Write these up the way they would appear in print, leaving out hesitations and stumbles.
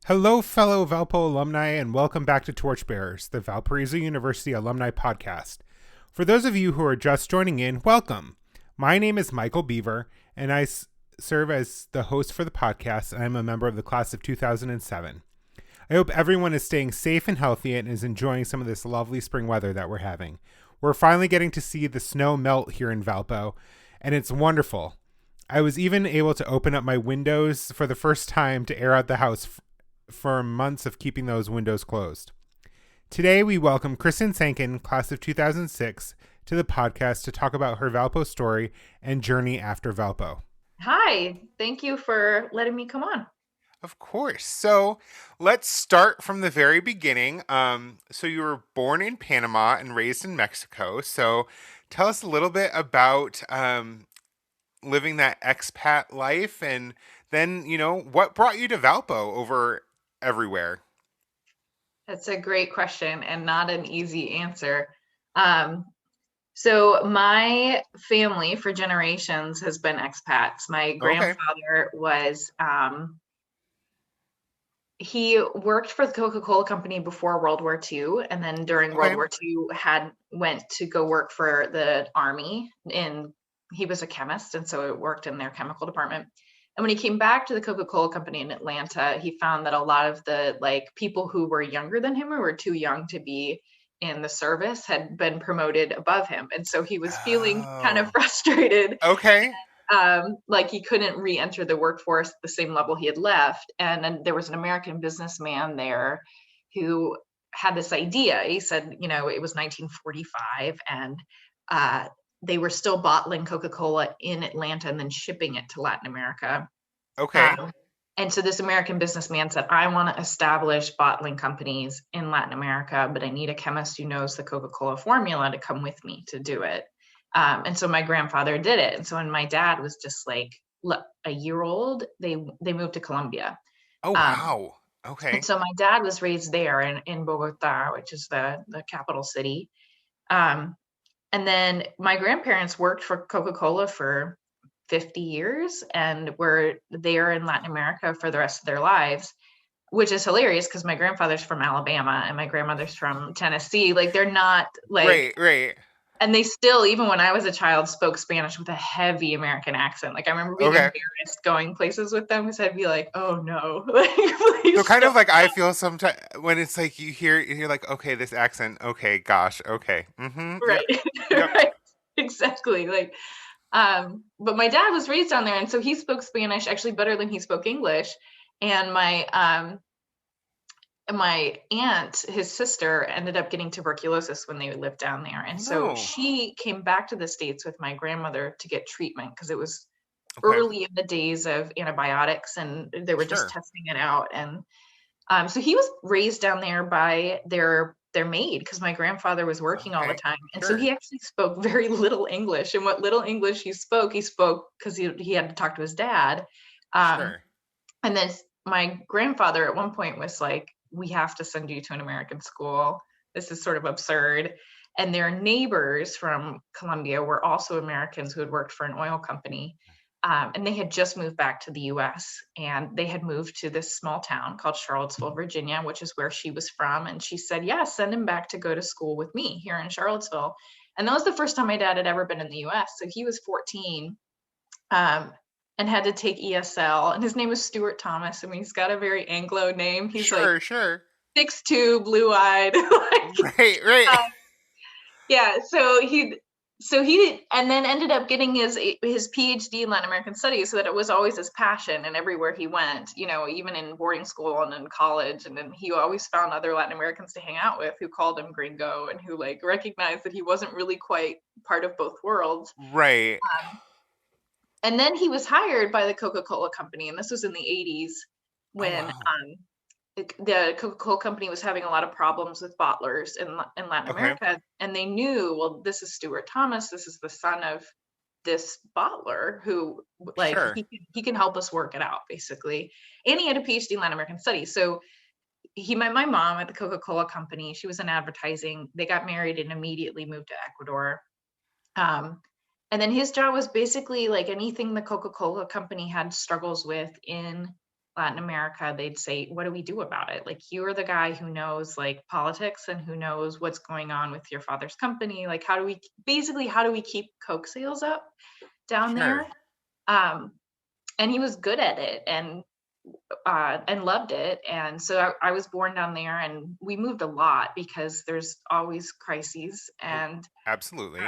Hello, fellow Valpo alumni, and welcome back to Torchbearers, the Valparaiso University alumni podcast. For those of you who are just joining in, welcome. My name is Michael Beaver, and I serve as the host for the podcast, and I'm a member of the class of 2007. I hope everyone is staying safe and healthy and is enjoying some of this lovely spring weather that we're having. We're finally getting to see the snow melt here in Valpo, and it's wonderful. I was even able to open up my windows for the first time to air out the house for months of keeping those windows closed. Today, we welcome Kristin Sancken, class of 2006, to the podcast to talk about her Valpo story and journey after Valpo. Hi, thank you for letting me come on. Of course. So let's start from the very beginning. So you were born in Panama and raised in Mexico. So tell us a little bit about living that expat life, and then, what brought you to Valpo over everywhere? That's a great question and not an easy answer. So my family for generations has been expats. My grandfather was, he worked for the Coca-Cola company before World War II, and then during World War II went to go work for the Army. He was a chemist, and so it worked in their chemical department. And when he came back to the Coca-Cola company in Atlanta, he found that a lot of the people who were younger than him or were too young to be in the service had been promoted above him. And so he was feeling kind of frustrated. Okay. Like he couldn't re-enter the workforce at the same level he had left. And then there was an American businessman there who had this idea. He said, it was 1945 and they were still bottling Coca-Cola in Atlanta and then shipping it to Latin America. Okay. And so this American businessman said, I want to establish bottling companies in Latin America, but I need a chemist who knows the Coca-Cola formula to come with me to do it. And so my grandfather did it. And so when my dad was just like a year old, they moved to Colombia. Oh, wow. Okay. And so my dad was raised there in Bogota, which is the capital city. And then my grandparents worked for Coca-Cola for 50 years and were there in Latin America for the rest of their lives, which is hilarious because my grandfather's from Alabama and my grandmother's from Tennessee. Like they're not like... Right. And they still, even when I was a child, spoke Spanish with a heavy American accent. Like I remember being embarrassed going places with them because I'd be like, "Oh no!" So kind of like I feel sometimes when it's like you're like, okay, this accent, okay, gosh, okay, right, yep. Right, exactly. Like, but my dad was raised down there, and so he spoke Spanish actually better than he spoke English. And my aunt, his sister, ended up getting tuberculosis when they lived down there. And so she came back to the States with my grandmother to get treatment because it was early in the days of antibiotics and they were just testing it out. And so he was raised down there by their maid because my grandfather was working all the time. And so he actually spoke very little English. And what little English he spoke because he had to talk to his dad. And then my grandfather at one point was like, we have to send you to an American school. This is sort of absurd. And their neighbors from Colombia were also Americans who had worked for an oil company. And they had just moved back to the US and they had moved to this small town called Charlottesville, Virginia, which is where she was from. And she said, yeah, send him back to go to school with me here in Charlottesville. And that was the first time my dad had ever been in the US. So he was 14. And had to take ESL, and his name is Stuart Thomas. I mean, he's got a very Anglo name. He's 6'2", blue-eyed. Right. Yeah. So he and then ended up getting his PhD in Latin American studies, so that it was always his passion, and everywhere he went, even in boarding school and in college, and then he always found other Latin Americans to hang out with who called him gringo and who recognized that he wasn't really quite part of both worlds. Right. And then he was hired by the Coca-Cola company, and this was in the 80s when the Coca-Cola company was having a lot of problems with bottlers in Latin America, and they knew, well, this is Stuart Thomas, this is the son of this bottler who he can help us work it out, basically. And he had a PhD in Latin American studies. So he met my mom at the Coca-Cola company. She was in advertising. They got married and immediately moved to Ecuador. And then his job was basically anything the Coca-Cola company had struggles with in Latin America, they'd say, what do we do about it? Like, you're the guy who knows like politics and who knows what's going on with your father's company. Like, how do we keep Coke sales up down Sure. there? And he was good at it and loved it. And so I was born down there, and we moved a lot because there's always crises. And Absolutely.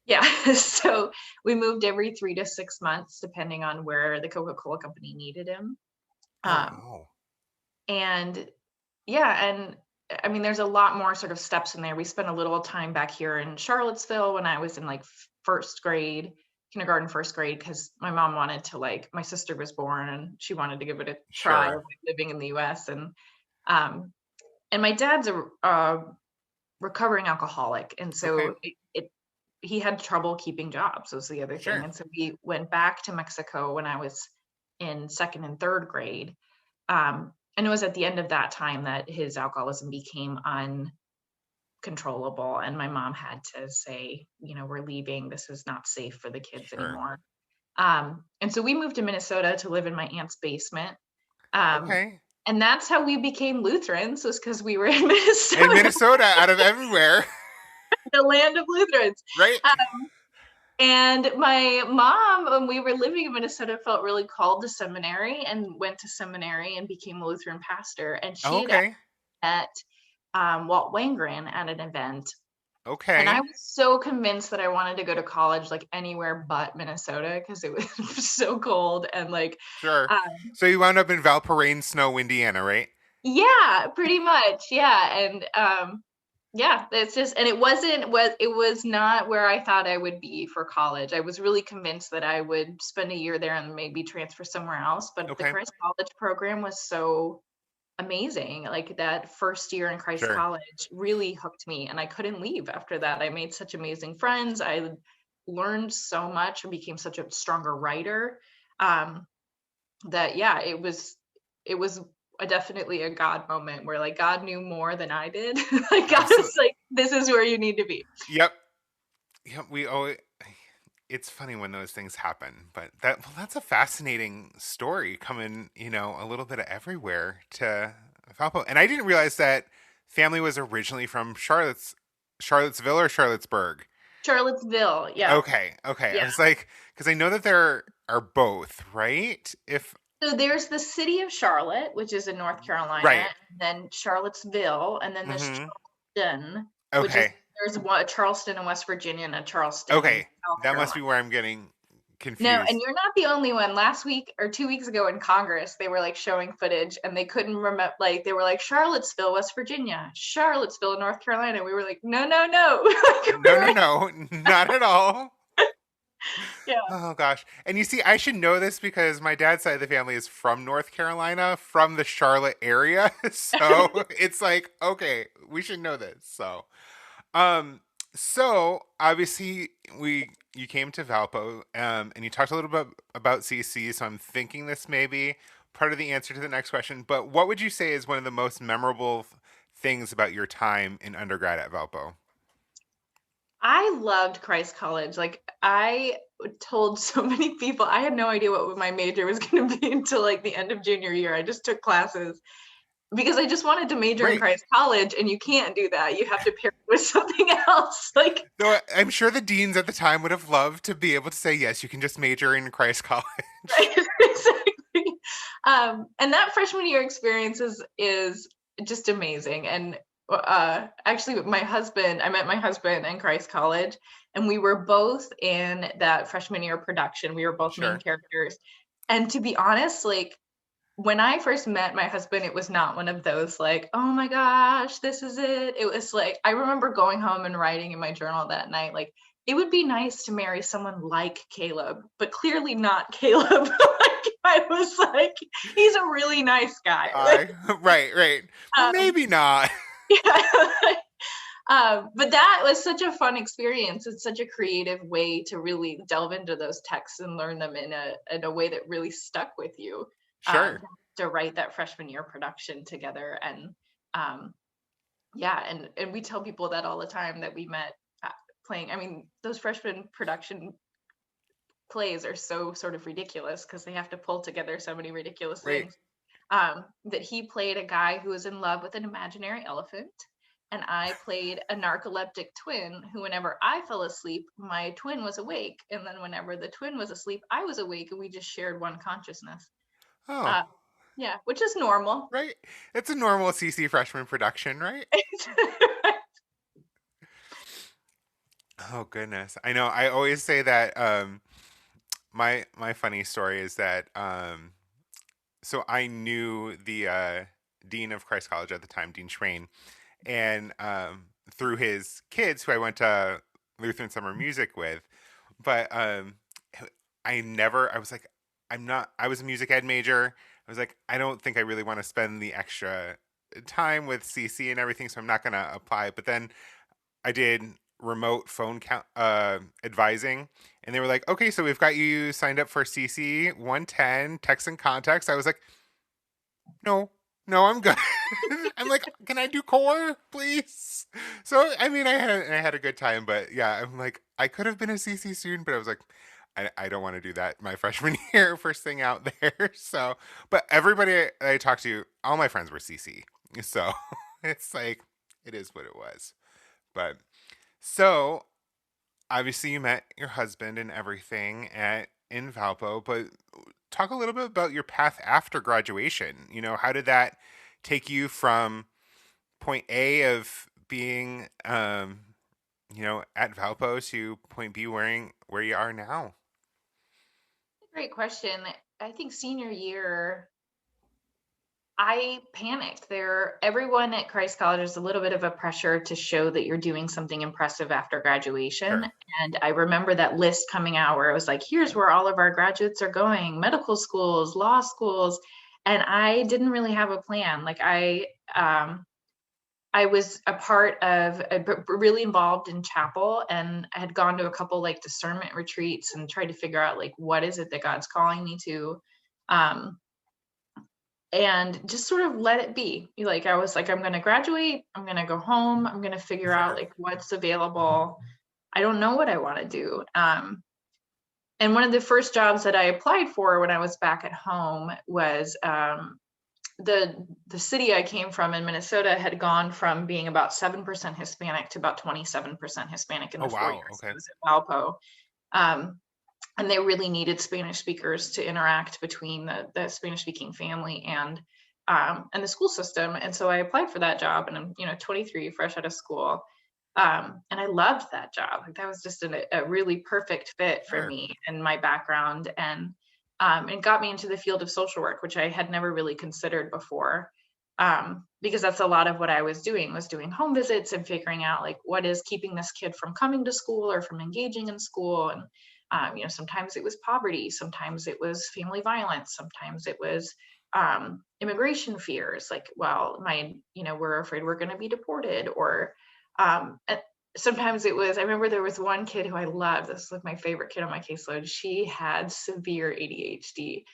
yeah, so we moved every 3 to 6 months, depending on where the Coca-Cola company needed him. Oh, Um, wow. and yeah, and I mean, there's a lot more sort of steps in there. We spent a little time back here in Charlottesville when I was in like first grade, kindergarten, first grade, because my mom wanted to, like, my sister was born and she wanted to give it a try of Sure. like, living in the US. Um, and my dad's a recovering alcoholic. And Okay. so he had trouble keeping jobs, was the other thing. Sure. And so we went back to Mexico when I was in second and third grade. And it was at the end of that time that his alcoholism became uncontrollable. And my mom had to say, we're leaving. This is not safe for the kids Sure. anymore. And so we moved to Minnesota to live in my aunt's basement. Um, Okay. and that's how we became Lutherans, was because we were in Minnesota. In Minnesota, out of everywhere. The land of Lutherans. Right. And my mom, when we were living in Minnesota, felt really called to seminary and went to seminary and became a Lutheran pastor. And she had Okay. met Walt Wangren at an event. And I Okay. was so convinced that I wanted to go to college like anywhere but Minnesota, because it was so cold and like, Sure. um, So you wound up in Valpo, rain, snow, Indiana, right? yeah, pretty much. Yeah. And yeah, it's just, and it was not where I thought I would be for college. I was really convinced that I would spend a year there and maybe transfer somewhere else. But the Okay. Christ College program was so amazing. Like, that first year in Christ Sure. College really hooked me, and I couldn't leave after that. I made such amazing friends. I learned so much and became such a stronger writer. That yeah, it was definitely a God moment where like God knew more than I did. Like, God was Absolutely. like, this is where you need to be. Yep. Yep. We always. It's funny when those things happen, but that's a fascinating story coming, a little bit of everywhere to Valpo. And I didn't realize that family was originally from Charlottesville or Charlottesburg. Charlottesville. Yeah. Okay. I Yeah. was like, because I know that there are both, right? If So there's the city of Charlotte, which is in North Carolina, right. and then Charlottesville, and then there's Mm-hmm. Charleston, which is, Okay. there's one, a Charleston in West Virginia and a Charleston in Okay. South That must Carolina. be where I'm getting No, and confused. you're not the only one. Last week or 2 weeks ago in Congress, they were like showing footage and they couldn't remember, like they were like Charlottesville, West Virginia, Charlottesville, North Carolina. We were like, no, no, no. Like, we No, were no, like, no, not at all. yeah. Oh gosh. And you see, I should know this because my dad's side of the family is from North Carolina, from the Charlotte area. So it's like, okay, we should know this. Um, so obviously you came to Valpo, and you talked a little bit about CC, so I'm thinking this may be part of the answer to the next question. But what would you say is one of the most memorable things about your time in undergrad at Valpo? I loved Christ College. Like, I told so many people, I had no idea what my major was going to be until like the end of junior year. I just took classes because I just wanted to major in Right. Christ College, and you can't do that. You have to pair it with something else. Like, Though I'm sure the deans at the time would have loved to be able to say, yes, you can just major in Christ College. right? Exactly. And that freshman year experience is just amazing. And actually, I met my husband in Christ College, and we were both in that freshman year production. We were both main Sure. characters. And to be honest, like, when I first met my husband, it was not one of those like, oh my gosh, this is it. It was like, I remember going home and writing in my journal that night, like, it would be nice to marry someone like Caleb, but clearly not Caleb. Like, I was like, he's a really nice guy. Right. Well, Um, maybe not. yeah. But that was such a fun experience. It's such a creative way to really delve into those texts and learn them in a way that really stuck with you. Sure. To write that freshman year production together. And yeah, and we tell people that all the time, that we met playing. I mean, those freshman production plays are so sort of ridiculous because they have to pull together so many ridiculous Right. things. that he played a guy who was in love with an imaginary elephant. And I played a narcoleptic twin who, whenever I fell asleep, my twin was awake. And then whenever the twin was asleep, I was awake, and we just shared one consciousness. Oh, Uh, yeah, which is normal. right. It's a normal CC freshman production, right? Oh goodness. I know. I always say that my funny story is that so I knew the dean of Christ College at the time, Dean Schwain, and through his kids who I went to Lutheran summer music with. But I was like, I was a music ed major. I was like, I don't think I really want to spend the extra time with CC and everything, so I'm not going to apply. But then I did remote phone advising, and they were like, okay, so we've got you signed up for CC 110 text and context. I was like, no, no, I'm good. I'm like, can I do core, please? So I mean, I had a good time, but yeah, I'm like, I could have been a CC student, but I was like, I don't want to do that my freshman year, first thing out there. So, but everybody I talked to, all my friends were CC, so it's like it is what it was. But so obviously you met your husband and everything at in Valpo, but talk a little bit about your path after graduation. You know, how did that take you from point A of being at Valpo to point B where you are now? Great question. I think senior year, I panicked. Everyone at Christ College is a little bit of a pressure to show that you're doing something impressive after graduation. Sure. And I remember that list coming out where it was like, here's where all of our graduates are going, medical schools, law schools. And I didn't really have a plan. Like I was a part of, really involved in chapel, and I had gone to a couple like discernment retreats and tried to figure out like, what is it that God's calling me to? Um, and just sort of let it be. Like, I was like, I'm going to graduate, I'm going to go home, I'm going to figure out Sure. like what's available. I don't know what I want to do. And one of the first jobs that I applied for when I was back at home was the city I came from in Minnesota had gone from being about 7% Hispanic to about 27% Hispanic in Oh the 4 wow. years I Okay. was at Valpo. Um, and they really needed Spanish speakers to interact between the Spanish speaking family and the school system. And so I applied for that job, and I'm 23, fresh out of school. And I loved that job. Like, that was just a really perfect fit for Sure. me and my background, and got me into the field of social work, which I had never really considered before. Because that's a lot of what I was doing home visits and figuring out like what is keeping this kid from coming to school or from engaging in school. And sometimes it was poverty, sometimes it was family violence, sometimes it was immigration fears, like, well, we're afraid we're going to be deported, or sometimes it was, I remember there was one kid who I loved. This was like my favorite kid on my caseload. She had severe ADHD,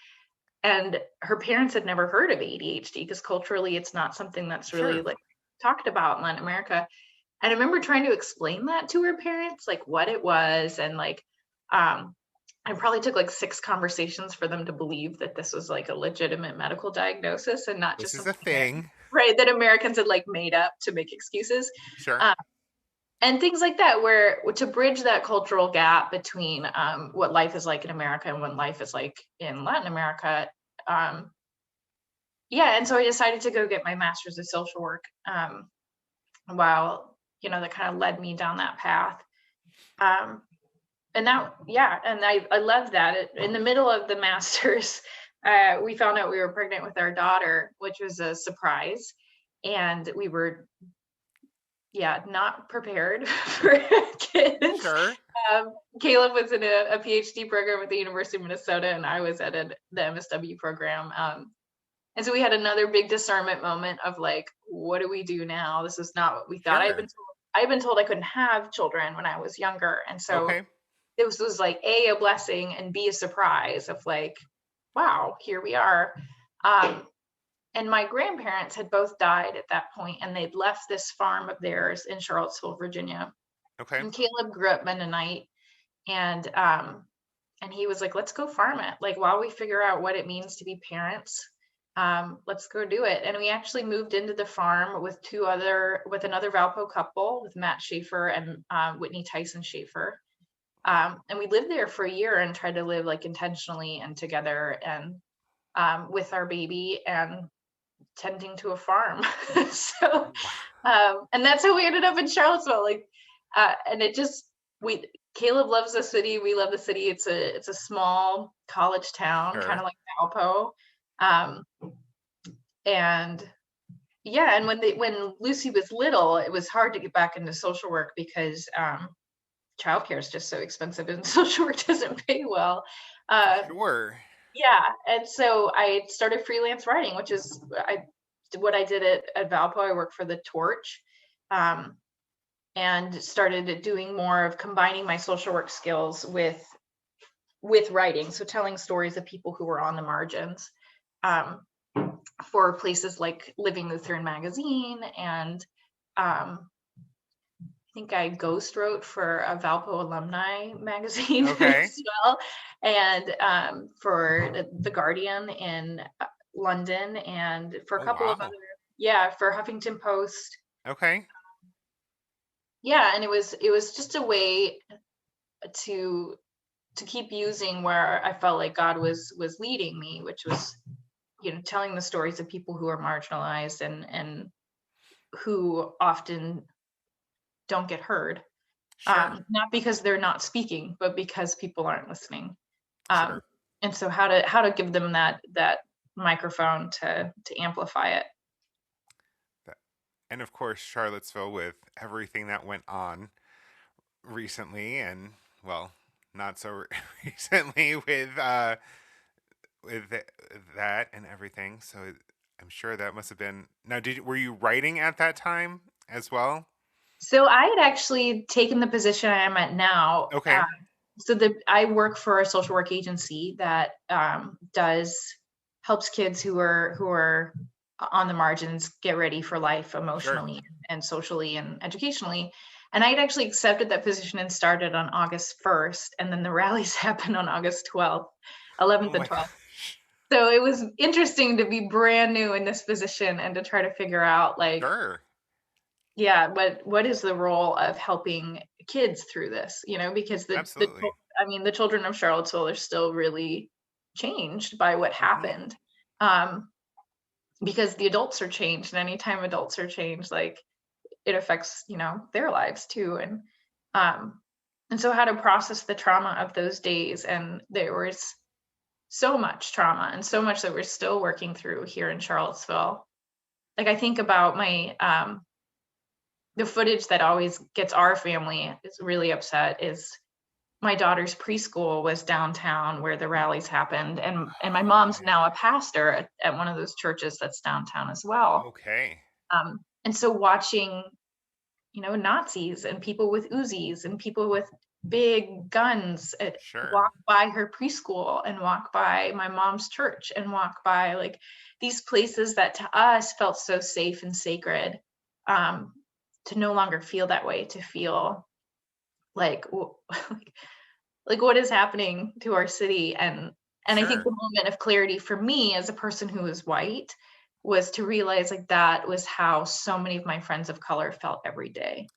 and her parents had never heard of ADHD because culturally it's not something that's really Sure. like talked about in Latin America. And I remember trying to explain that to her parents, like what it was. And like, I probably took like 6 conversations for them to believe that this was like a legitimate medical diagnosis and not This just is a something thing. right, that Americans had like made up to make excuses. Sure. Um, and things like that, where to bridge that cultural gap between what life is like in America and what life is like in Latin America. Um, yeah, and so I decided to go get my master's of social work. While that kind of led me down that path. Um, and that, yeah, and I love that. In the middle of the master's, we found out we were pregnant with our daughter, which was a surprise, and we were, yeah, not prepared for kids. Sure. Caleb was in a PhD program at the University of Minnesota, and I was at the MSW program. And so we had another big discernment moment of like, what do we do now? This is not what we thought. Sure. I had been told I couldn't have children when I was younger, and so Okay. this was like a blessing and B, a surprise of like, wow, here we are. And my grandparents had both died at that point, and they'd left this farm of theirs in Charlottesville, Virginia. Okay. And Caleb grew up Mennonite, and he was like, let's go farm it. Like, while we figure out what it means to be parents, let's go do it. And we actually moved into the farm with another Valpo couple, with Matt Schaefer and Whitney Tyson Schaefer. And we lived there for a year and tried to live like intentionally and together, and with our baby and tending to a farm. So, and that's how we ended up in Charlottesville. Like, and it just, Caleb loves the city. We love the city. It's a small college town, kind of like Valpo. And yeah, and when Lucy was little, it was hard to get back into social work because childcare is just so expensive and social work doesn't pay well. Sure. Yeah, and so I started freelance writing, which is what I did at Valpo. I worked for the Torch, and started doing more of combining my social work skills with writing. So telling stories of people who were on the margins, for places like Living Lutheran magazine, and I think I ghost wrote for a Valpo Alumni magazine as well, and for the Guardian in London, and for a couple of other, for Huffington Post. Okay. Yeah, and it was just a way to keep using where I felt like God was leading me, which was, telling the stories of people who are marginalized and who often don't get heard. Sure. Not because they're not speaking, but because people aren't listening. And so how to give them that microphone to amplify it. And of course, Charlottesville, with everything that went on recently, and well, not so recently with that and everything. So I'm sure that must have been. Now, were you writing at that time as well? So I had actually taken the position I am at now. Okay. So I work for a social work agency that helps kids who are on the margins get ready for life emotionally and socially and educationally. And I had actually accepted that position and started on August 1st. And then the rallies happened on August 12th, 11th and 12th. So it was interesting to be brand new in this position and to try to figure out yeah, what is the role of helping kids through this, because the children of Charlottesville are still really changed by what happened. Because the adults are changed, and anytime adults are changed, like, it affects, their lives too. And so how to process the trauma of those days. And there was so much trauma and so much that we're still working through here in Charlottesville. Like, I think about my, the footage that always gets our family is really upset is my daughter's preschool was downtown where the rallies happened. And my mom's now a pastor at one of those churches that's downtown as well. Okay. And so watching, Nazis and people with Uzis and people with big guns walk by her preschool and walk by my mom's church and walk by like these places that to us felt so safe and sacred, to no longer feel that way, to feel like what is happening to our city. And I think the moment of clarity for me as a person who is white was to realize like that was how so many of my friends of color felt every day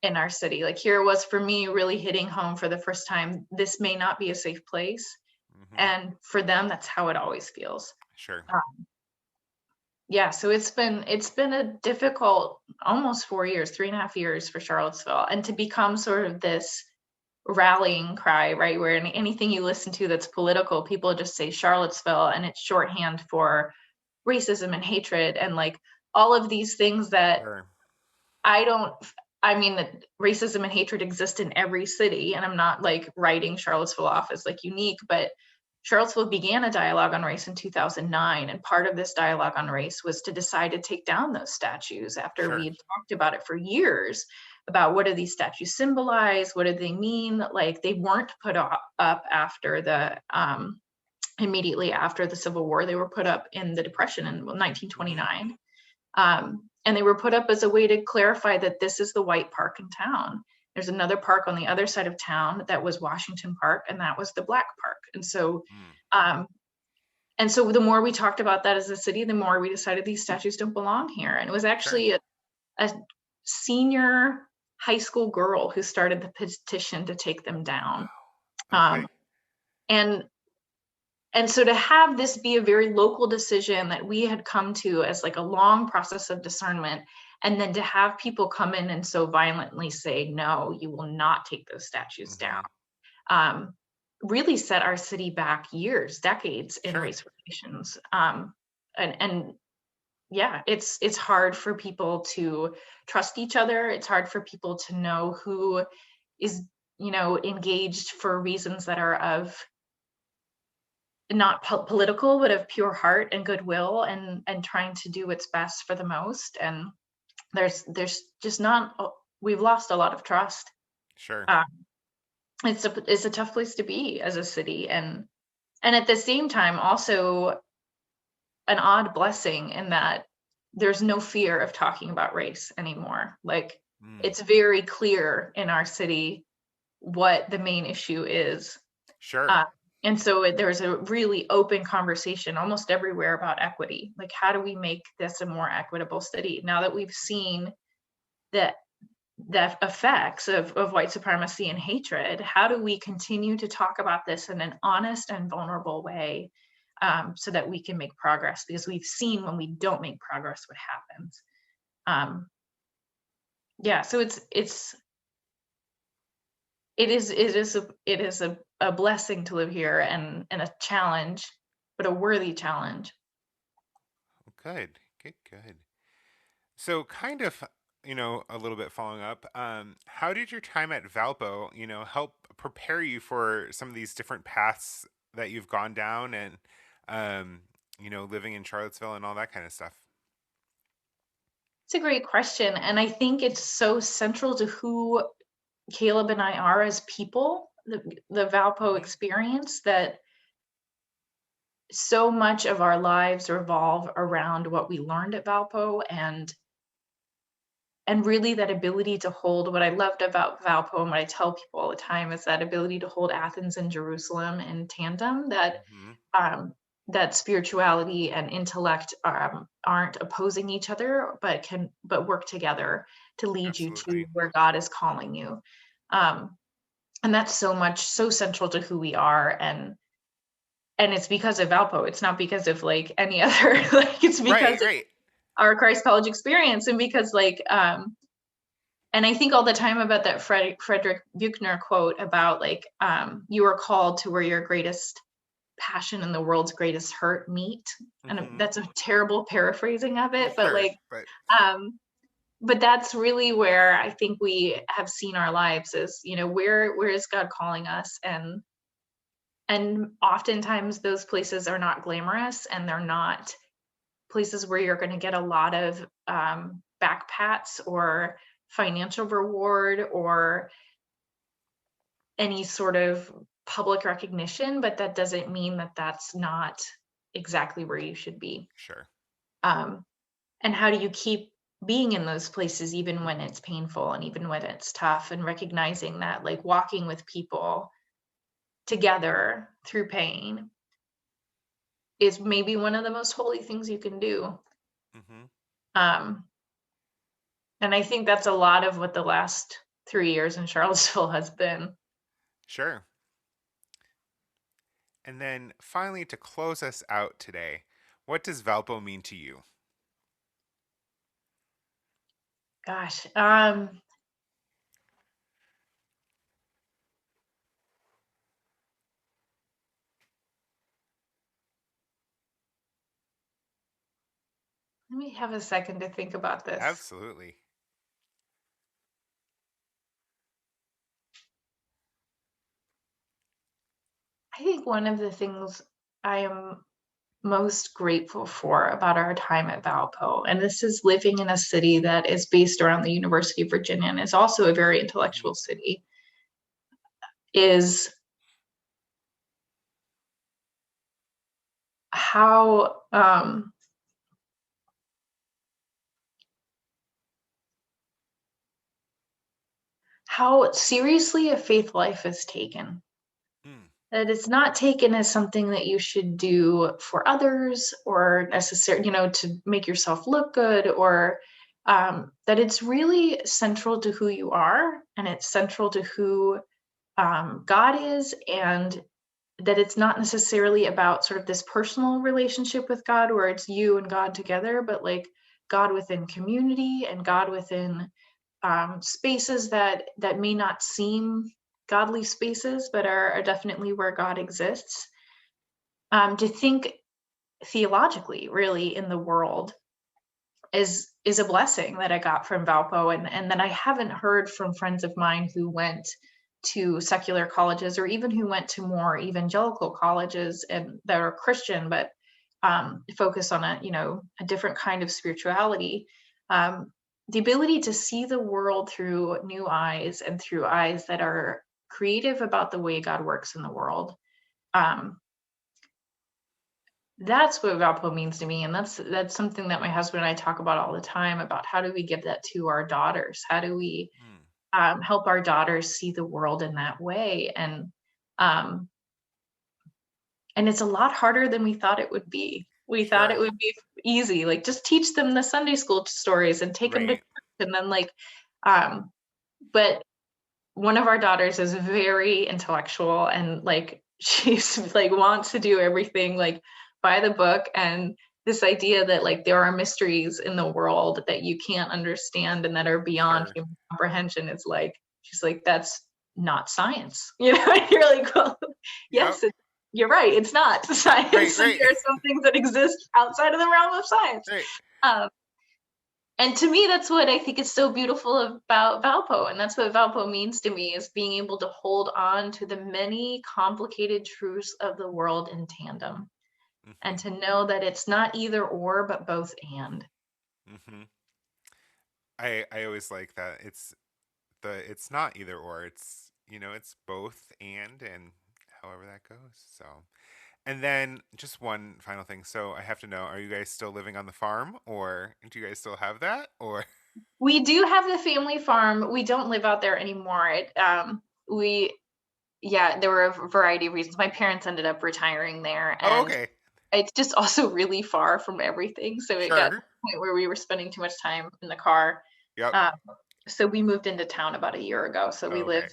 in our city. Like, here it was for me really hitting home for the first time. This may not be a safe place. And for them, that's how it always feels. Yeah, so it's been a difficult almost 4 years, 3.5 years for Charlottesville, and to become sort of this rallying cry, right? Where anything you listen to that's political, people just say Charlottesville, and it's shorthand for racism and hatred and like all of these things that that racism and hatred exist in every city. And I'm not like writing Charlottesville off as like unique, but Charlottesville began a dialogue on race in 2009. And part of this dialogue on race was to decide to take down those statues after we had talked about it for years, about what do these statues symbolize? What do they mean? Like, they weren't put up after the, immediately after the Civil War. They were put up in the Depression in 1929. And they were put up as a way to clarify that this is the white park in town. There's another park on the other side of town that was Washington Park, and that was the black park. And so And so the more we talked about that as a city, the more we decided these statues don't belong here. And it was actually a senior high school girl who started the petition to take them down. Okay. And so to have this be a very local decision that we had come to as like a long process of discernment, and then to have people come in and so violently say, no, you will not take those statues down, really set our city back years, decades in race relations. And yeah, it's hard for people to trust each other. It's hard for people to know who is, engaged for reasons that are of not political, but of pure heart and goodwill, and trying to do what's best for the most. And there's just not, we've lost a lot of trust. It's a tough place to be as a city, and at the same time also an odd blessing in that there's no fear of talking about race anymore. Like it's very clear in our city what the main issue is. And so there's a really open conversation almost everywhere about equity. Like, how do we make this a more equitable city? Now that we've seen the effects of white supremacy and hatred, how do we continue to talk about this in an honest and vulnerable way, so that we can make progress? Because we've seen when we don't make progress, what happens. So it is a blessing to live here, and a challenge, but a worthy challenge. Good. So kind of, a little bit following up, how did your time at Valpo, help prepare you for some of these different paths that you've gone down, and, living in Charlottesville and all that kind of stuff? It's a great question. And I think it's so central to who Caleb and I are as people, the Valpo experience, that so much of our lives revolve around what we learned at Valpo, and really that ability to hold. What I loved about Valpo, and what I tell people all the time, is that ability to hold Athens and Jerusalem in tandem, that spirituality and intellect aren't opposing each other, but work together to lead you to where God is calling you. And that's so central to who we are. And it's because of Valpo. It's not because of like any other, like it's because of our Christ College experience. And because and I think all the time about that Frederick Buechner quote about like, you are called to where your greatest passion and the world's greatest hurt meet. And that's a terrible paraphrasing of it, but but that's really where I think we have seen our lives is, where is God calling us? And oftentimes those places are not glamorous, and they're not places where you're going to get a lot of back pats or financial reward or any sort of public recognition, but that doesn't mean that that's not exactly where you should be. And how do you keep being in those places even when it's painful and even when it's tough, and recognizing that like walking with people together through pain is maybe one of the most holy things you can do. And I think that's a lot of what the last 3 years in Charlottesville has been. And then finally, to close us out today, what does Valpo mean to you? Gosh, let me have a second to think about this. Absolutely. I think one of the things I am most grateful for about our time at Valpo, and this is living in a city that is based around the University of Virginia and is also a very intellectual city, is how seriously a faith life is taken. that it's not taken as something that you should do for others or necessarily, to make yourself look good, or that it's really central to who you are, and it's central to who God is, and that it's not necessarily about sort of this personal relationship with God where it's you and God together, but like God within community and God within spaces that may not seem godly spaces, but are definitely where God exists. To think theologically, really, in the world is a blessing that I got from Valpo, and that I haven't heard from friends of mine who went to secular colleges, or even who went to more evangelical colleges and that are Christian, but focus on a different kind of spirituality. The ability to see the world through new eyes, and through eyes that are creative about the way God works in the world. That's what Valpo means to me. And that's something that my husband and I talk about all the time, about how do we give that to our daughters? How do we help our daughters see the world in that way? And it's a lot harder than we thought it would be. We thought it would be easy, like just teach them the Sunday school stories and take them to church, and then but one of our daughters is very intellectual, and like she's like wants to do everything like by the book, and this idea that like there are mysteries in the world that you can't understand and that are beyond human comprehension. It's like, she's like, that's not science, and you're like, well, yes, you're right, it's not science. Right. There are some things that exist outside of the realm of science. And to me, that's what I think is so beautiful about Valpo. And that's what Valpo means to me, is being able to hold on to the many complicated truths of the world in tandem. And to know that it's not either or, but both and. I always like that. It's not either or. It's, it's both and however that goes. So, and then just one final thing. So I have to know, are you guys still living on the farm, or do you guys still have that, or? We do have the family farm. We don't live out there anymore. There were a variety of reasons. My parents ended up retiring there, and it's just also really far from everything. So it got to the point where we were spending too much time in the car. So we moved into town about a year ago. So we live,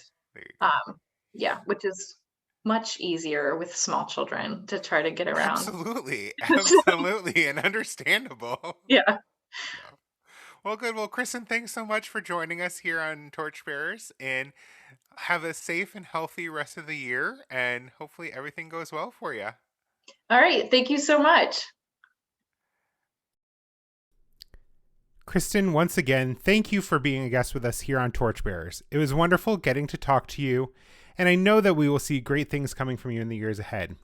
which is much easier with small children to try to get around. Absolutely, and understandable. Yeah. Well, good. Well, Kristin, thanks so much for joining us here on Torchbearers, and have a safe and healthy rest of the year, and hopefully everything goes well for you. All right. Thank you so much. Kristin, once again, thank you for being a guest with us here on Torchbearers. It was wonderful getting to talk to you, and I know that we will see great things coming from you in the years ahead.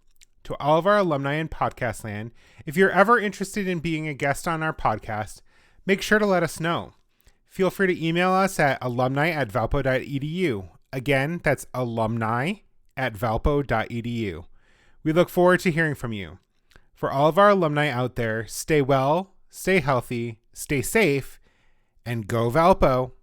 To all of our alumni in podcast land, if you're ever interested in being a guest on our podcast, make sure to let us know. Feel free to email us at alumni@valpo.edu. Again, that's alumni@valpo.edu. We look forward to hearing from you. For all of our alumni out there, stay well, stay healthy, stay safe, and go Valpo.